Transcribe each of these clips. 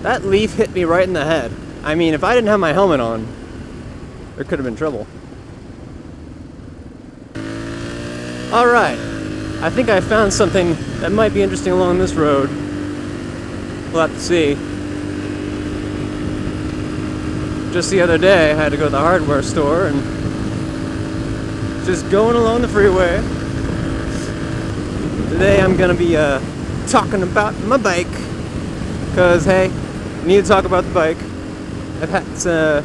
That leaf hit me right in the head. I mean, if I didn't have my helmet on, there could have been trouble. Alright, I think I found something that might be interesting along this road. We'll have to see. Just the other day, I had to go to the hardware store and just going along the freeway. Today I'm gonna be talking about my bike, cause hey, I need to talk about the bike. I've had so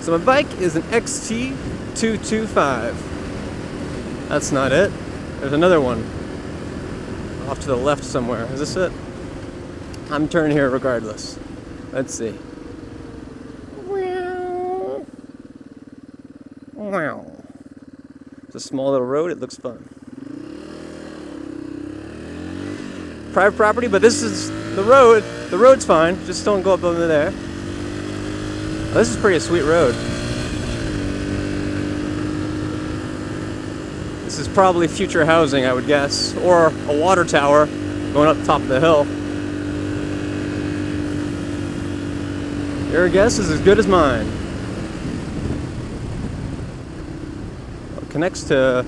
my bike is an XT225. That's not it. There's another one off to the left somewhere. Is this it? I'm turning here regardless. Let's see. Wow. It's a small little road. It looks fun. Private property, but this is the road. The road's fine. Just don't go up over there. Oh, this is pretty sweet road. This is probably future housing, I would guess, or a water tower going up the top of the hill. Your guess is as good as mine. It connects to,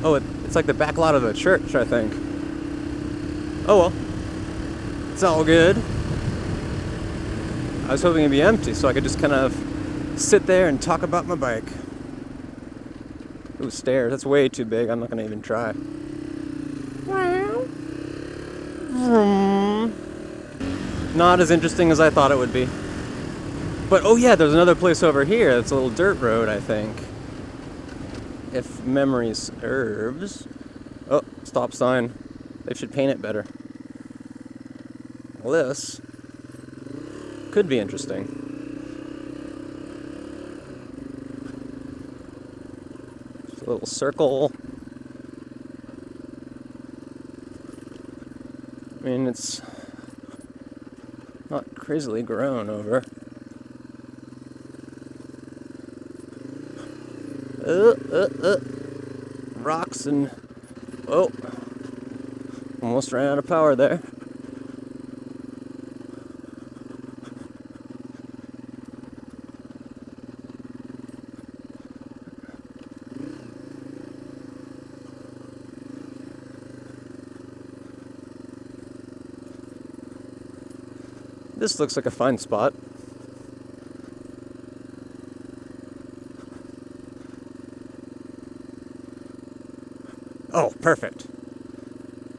oh, it's like the back lot of a church, I think. Oh well, it's all good. I was hoping it'd be empty so I could just kind of sit there and talk about my bike. Ooh, stairs, that's way too big, I'm not gonna even try. Not as interesting as I thought it would be. But oh yeah, there's another place over here. It's a little dirt road, I think. If memory serves. Oh, stop sign. They should paint it better. Well, this could be interesting. Just a little circle. I mean, it's not crazily grown over. Rocks and oh, almost ran out of power there. This looks like a fine spot. Oh, perfect.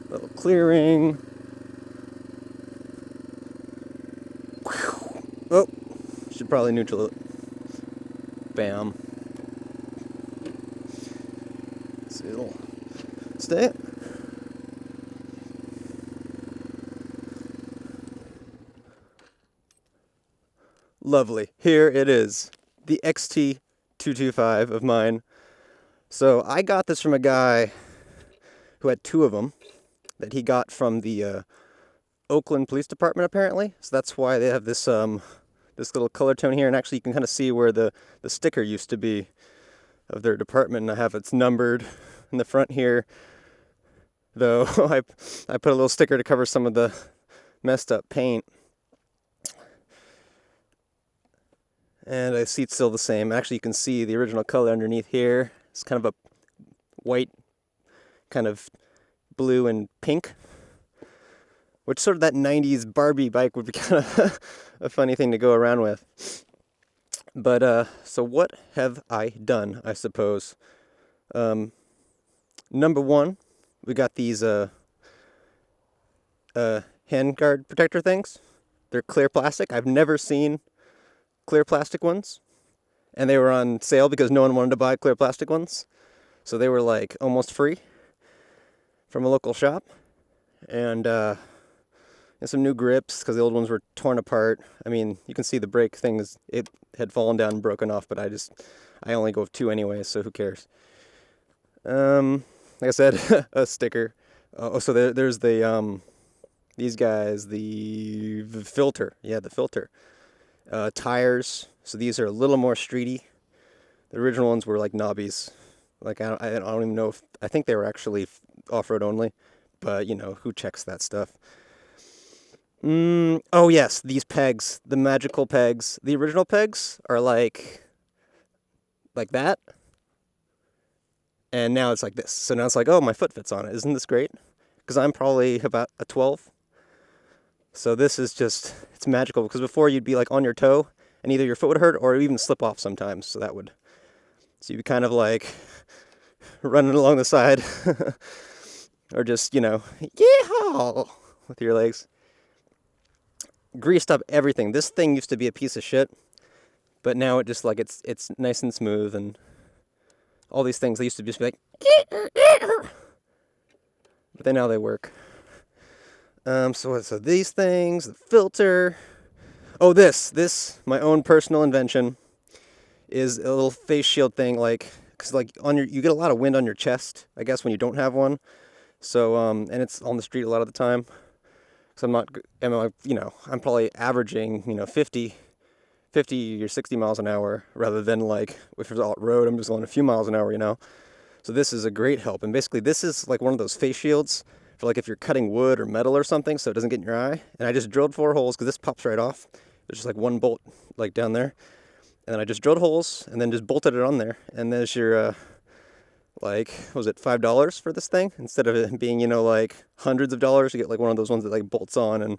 Little clearing. Oh, should probably neutral it. Bam. See, it'll stay. Lovely. Here it is. The XT225 of mine. So I got this from a guy who had two of them that he got from the Oakland Police Department, apparently. So that's why they have this this little color tone here, and actually you can kind of see where the sticker used to be of their department, and I have it's numbered in the front here, though I put a little sticker to cover some of the messed up paint. And I see it's still the same. Actually, you can see the original color underneath here. It's kind of a white, kind of blue and pink, which sort of that 90s Barbie bike would be kind of a funny thing to go around with. But, so what have I done, I suppose? Number one, we got these handguard protector things. They're clear plastic. I've never seen clear plastic ones, and they were on sale because no one wanted to buy clear plastic ones, so they were like almost free from a local shop. And some new grips because the old ones were torn apart. I mean, you can see the brake things, it had fallen down and broken off, but I only go with two anyway, so who cares. Like I said, a sticker. Oh, so there's the these guys, the filter. Yeah, the filter. Tires, so these are a little more streety. The original ones were like knobbies. Like I don't even know if, I think they were actually off-road only, but you know, who checks that stuff? Oh yes, these pegs, the magical pegs. The original pegs are like that, and now it's like this. So now it's like, oh, my foot fits on it. Isn't this great? Because I'm probably about a 12. So this is just, it's magical, because before you'd be like on your toe, and either your foot would hurt or even slip off sometimes. So you'd be kind of like running along the side, or just, yeehaw with your legs. Greased up everything. This thing used to be a piece of shit, but now it just like it's nice and smooth, and all these things, they used to just be like, but then now they work. So these things, the filter. Oh, this my own personal invention is a little face shield thing, like, because like you get a lot of wind on your chest, I guess, when you don't have one. So and it's on the street a lot of the time. So I'm probably averaging 50 or 60 miles an hour, rather than like if it's all road, I'm just going a few miles an hour. So this is a great help, and basically this is like one of those face shields for like if you're cutting wood or metal or something, so it doesn't get in your eye. And I just drilled 4 holes, because this pops right off. There's just like one bolt like down there, and then I just drilled holes and then just bolted it on there. And there's your like, was it $5 for this thing, instead of it being like hundreds of dollars? You get like one of those ones that like bolts on, and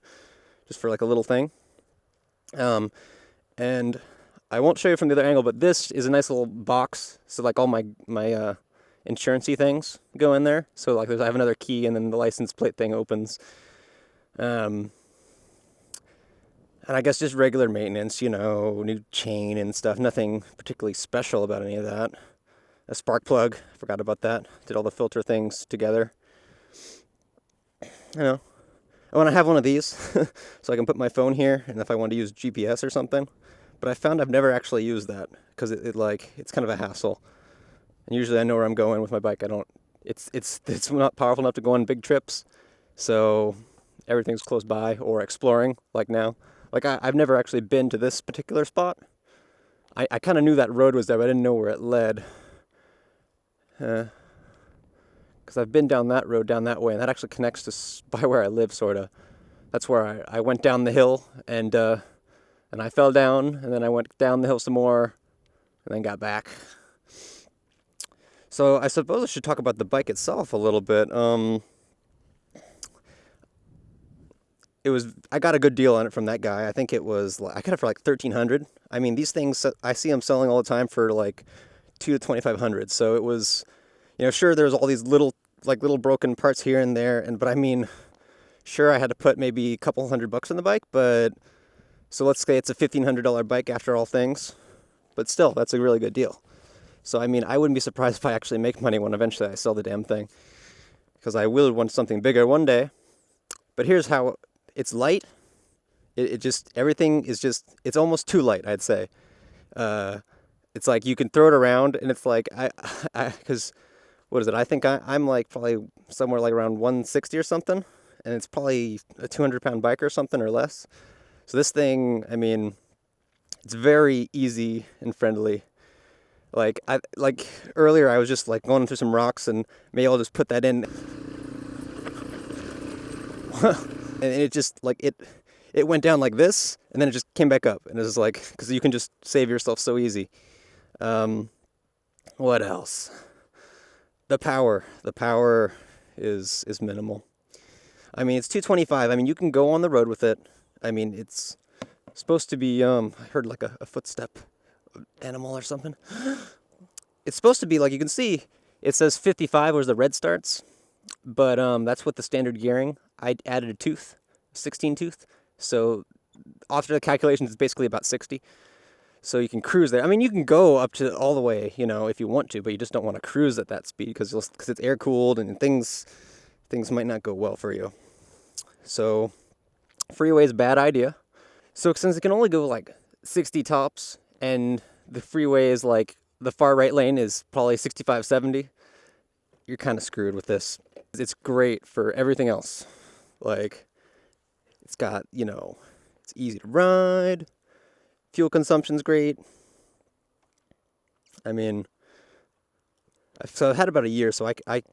just for like a little thing. And I won't show you from the other angle, but this is a nice little box, so like all my insurance-y things go in there. So like I have another key, and then the license plate thing opens. And I guess just regular maintenance, new chain and stuff. Nothing particularly special about any of that. A spark plug, forgot about that. Did all the filter things together. I want to have one of these so I can put my phone here, and if I want to use GPS or something. But I found I've never actually used that, because it's kind of a hassle. And usually I know where I'm going with my bike. It's not powerful enough to go on big trips. So everything's close by, or exploring, like now. Like I've never actually been to this particular spot. I kind of knew that road was there, but I didn't know where it led. Because I've been down that road, down that way, and that actually connects to by where I live, sort of. That's where I went down the hill, and I fell down, and then I went down the hill some more, and then got back. So I suppose I should talk about the bike itself a little bit. I got a good deal on it from that guy. I think I got it for like $1,300. I mean, these things, I see them selling all the time for like $2,000 to $2,500. So it was, sure, there's all these little broken parts here and there, but I mean, sure, I had to put maybe a couple $100 on the bike, but so let's say it's a $1,500 bike after all things, but still, that's a really good deal. So I mean, I wouldn't be surprised if I actually make money when eventually I sell the damn thing, because I will want something bigger one day. But here's how it's light. Everything is just, it's almost too light, I'd say. It's like you can throw it around, and it's like, because, what is it? I think I'm like probably somewhere like around 160 or something, and it's probably a 200-pound bike or something, or less. So this thing, I mean, it's very easy and friendly. Like earlier, I was just like going through some rocks, and maybe I'll just put that in. And it just like it went down like this, and then it just came back up, and it's like, because you can just save yourself so easy. What else? The power is minimal. I mean, it's 225. I mean, you can go on the road with it. I mean, it's supposed to be, I heard like a footstep animal or something. It's supposed to be, like, you can see, it says 55 where the red starts, but that's with the standard gearing. I added a tooth, 16 tooth, so after the calculations, it's basically about 60. So you can cruise there. I mean, you can go up to all the way, if you want to, but you just don't want to cruise at that speed, because it's air cooled, and things might not go well for you. So freeway is a bad idea. So since it can only go like 60 tops, and the freeway is like, the far right lane is probably 65, 70, you're kind of screwed with this. It's great for everything else. Like, it's got, it's easy to ride. Fuel consumption's great. I mean, so I've had about a year, so I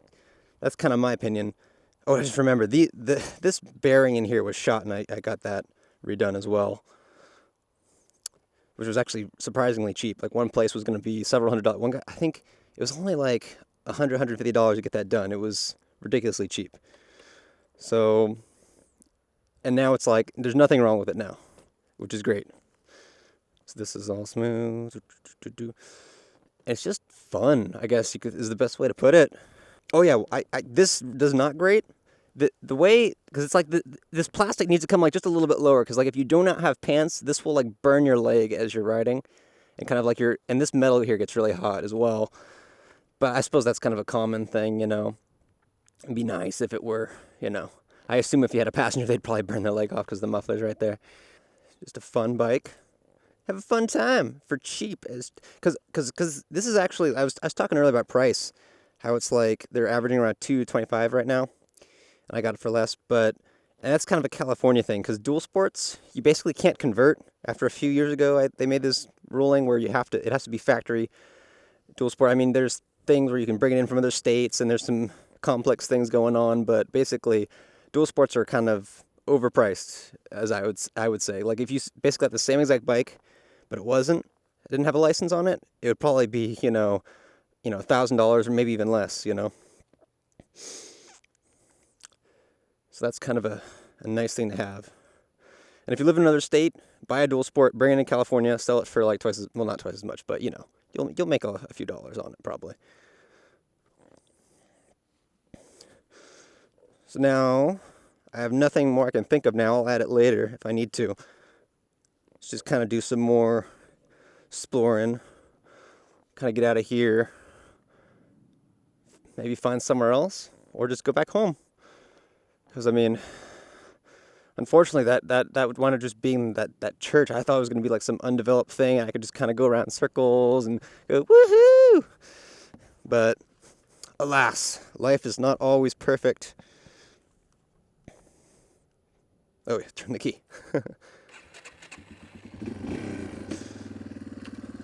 that's kind of my opinion. Oh, I just remember this bearing in here was shot, and I got that redone as well, which was actually surprisingly cheap. Like one place was going to be several $100s. One guy, I think it was only like $150 to get that done. It was ridiculously cheap. So, and now it's like there's nothing wrong with it now, which is great. So this is all smooth. It's just fun, I guess is the best way to put it. Oh yeah, this does not grate. The way, because it's like this plastic needs to come like just a little bit lower, because like if you do not have pants, this will like burn your leg as you're riding, and kind of like and this metal here gets really hot as well. But I suppose that's kind of a common thing, you know. It'd be nice if it were, you know. I assume if you had a passenger, they'd probably burn their leg off because the muffler's right there. Just a fun bike. Have a fun time for cheap, because this is actually, I was talking earlier about price, how it's like they're averaging around $225 right now, and I got it for less. And that's kind of a California thing, because dual sports you basically can't convert. After a few years ago, they made this ruling where it has to be factory dual sport. I mean, there's things where you can bring it in from other states, and there's some complex things going on, but basically dual sports are kind of overpriced, as I would say. Like if you basically have the same exact bike, but it didn't have a license on it, it would probably be, $1,000 or maybe even less, you know. So that's kind of a nice thing to have. And if you live in another state, buy a dual sport, bring it in California, sell it for like not twice as much, but you'll make a few dollars on it probably. So now I have nothing more I can think of now. I'll add it later if I need to. Let's just kind of do some more exploring, kind of get out of here, maybe find somewhere else, or just go back home. Because I mean, unfortunately, that would wind up just being that church. I thought it was going to be like some undeveloped thing, and I could just kind of go around in circles and go woohoo. But alas, life is not always perfect. Oh, yeah, turn the key.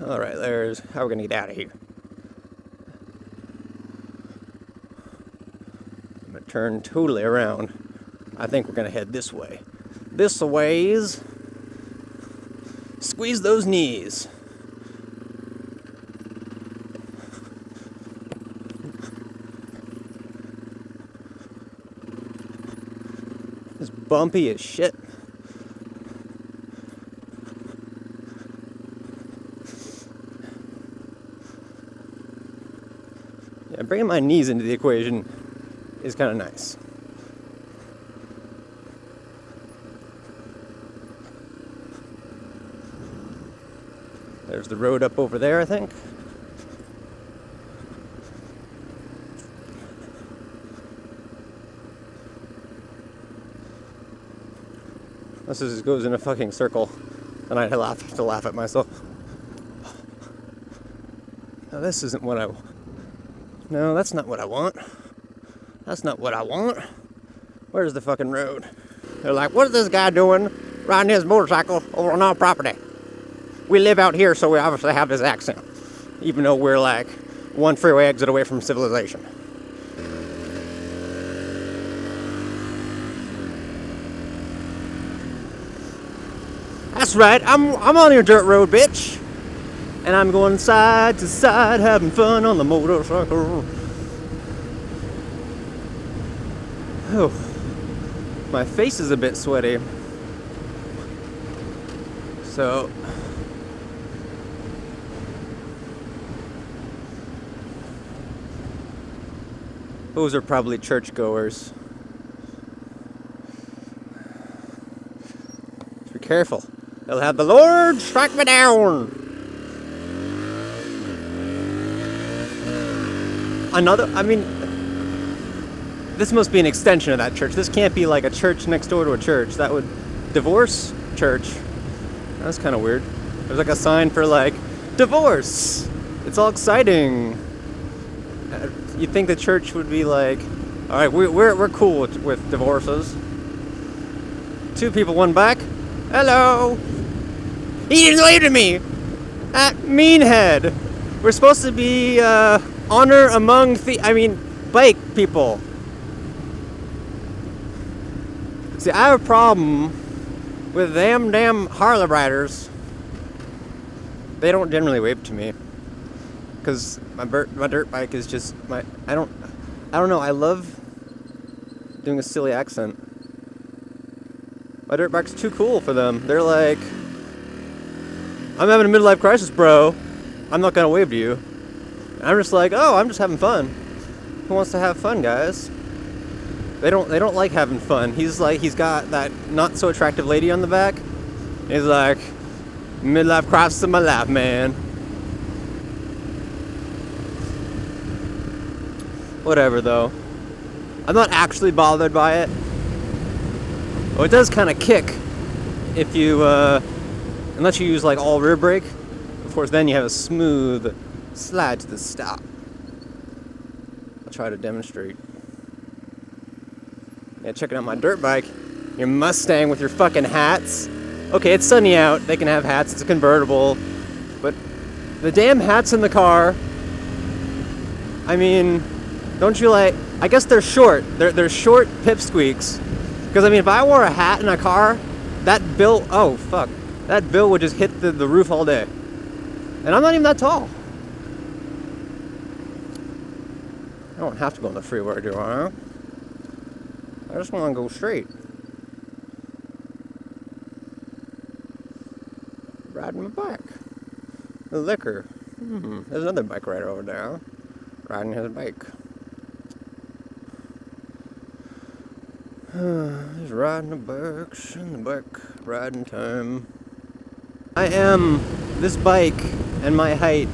All right, there's how we're gonna get out of here. I'm gonna turn totally around. I think we're gonna head this way. This ways. Squeeze those knees. It's bumpy as shit. Yeah, bringing my knees into the equation is kind of nice. There's the road up over there, I think. This just goes in a fucking circle, and I have to laugh at myself. Now this isn't what No, that's not what I want. That's not what I want. Where's the fucking road? They're like, what is this guy doing riding his motorcycle over on our property? We live out here, so we obviously have this accent, even though we're like one freeway exit away from civilization. That's right, I'm on your dirt road, bitch. And I'm going side to side, having fun on the motorcycle. Oh, my face is a bit sweaty. So, those are probably churchgoers. Be careful. They'll have the Lord strike me down. This must be an extension of that church. This can't be like a church next door to a church. That would divorce church. That's kind of weird. There's like a sign for like divorce. It's all exciting. You'd think the church would be like, all right, we're cool with divorces. Two people, one back. Hello. He didn't leave to me. That meanhead. We're supposed to be honor among bike people. See, I have a problem with them damn Harley riders. They don't generally wave to me. Because my dirt bike is just I don't know, I love doing a silly accent. My dirt bike's too cool for them. They're like, I'm having a midlife crisis, bro. I'm not gonna wave to you. And I'm just like, oh, I'm just having fun. Who wants to have fun, guys? They don't like having fun. He's got that not so attractive lady on the back. He's like, midlife crisis in my life, man. Whatever though. I'm not actually bothered by it. Oh, it does kind of kick if you, unless you use like all rear brake. Of course, then you have a smooth slide to the stop. I'll try to demonstrate. Yeah, checking out my dirt bike. Your Mustang with your fucking hats. Okay, it's sunny out. They can have hats. It's a convertible. But the damn hats in the car. I mean, don't you like? I guess they're short. They're short pipsqueaks. Because I mean, if I wore a hat in a car, that bill. Oh fuck, that bill would just hit the roof all day. And I'm not even that tall. I don't have to go on the freeway, do I? I just want to go straight. Riding my bike. The liquor. There's another bike rider over there. Riding his bike. He's riding the bikes in the bike riding time. I am this bike and my height.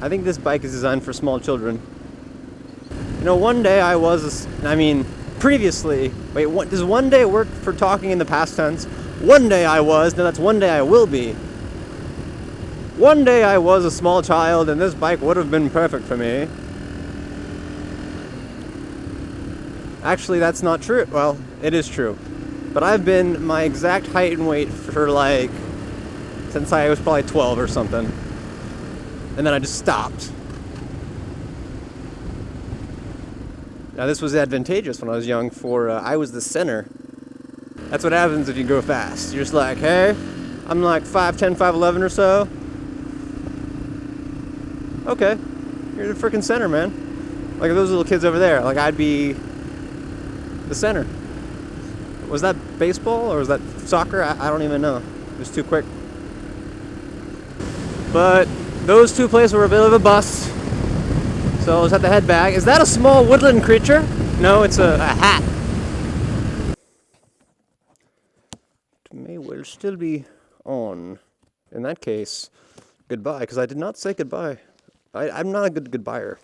I think this bike is designed for small children. You know, one day I was, previously, does one day work for talking in the past tense? One day I was, no, that's one day I will be. One day I was a small child and this bike would have been perfect for me. Actually, that's not true. Well, it is true. But I've been my exact height and weight for since I was probably 12 or something. And then I just stopped. Now this was advantageous when I was young I was the center. That's what happens if you go fast. You're just like, hey, I'm like 5'10", 5'11" or so. Okay, you're the freaking center, man. Like those little kids over there, like I'd be the center. Was that baseball or was that soccer? I don't even know. It was too quick. But those two places were a bit of a bust. So I was at the head back. Is that a small woodland creature? No, it's a hat. It may well still be on. In that case, goodbye, because I did not say goodbye. I'm not a good goodbyer.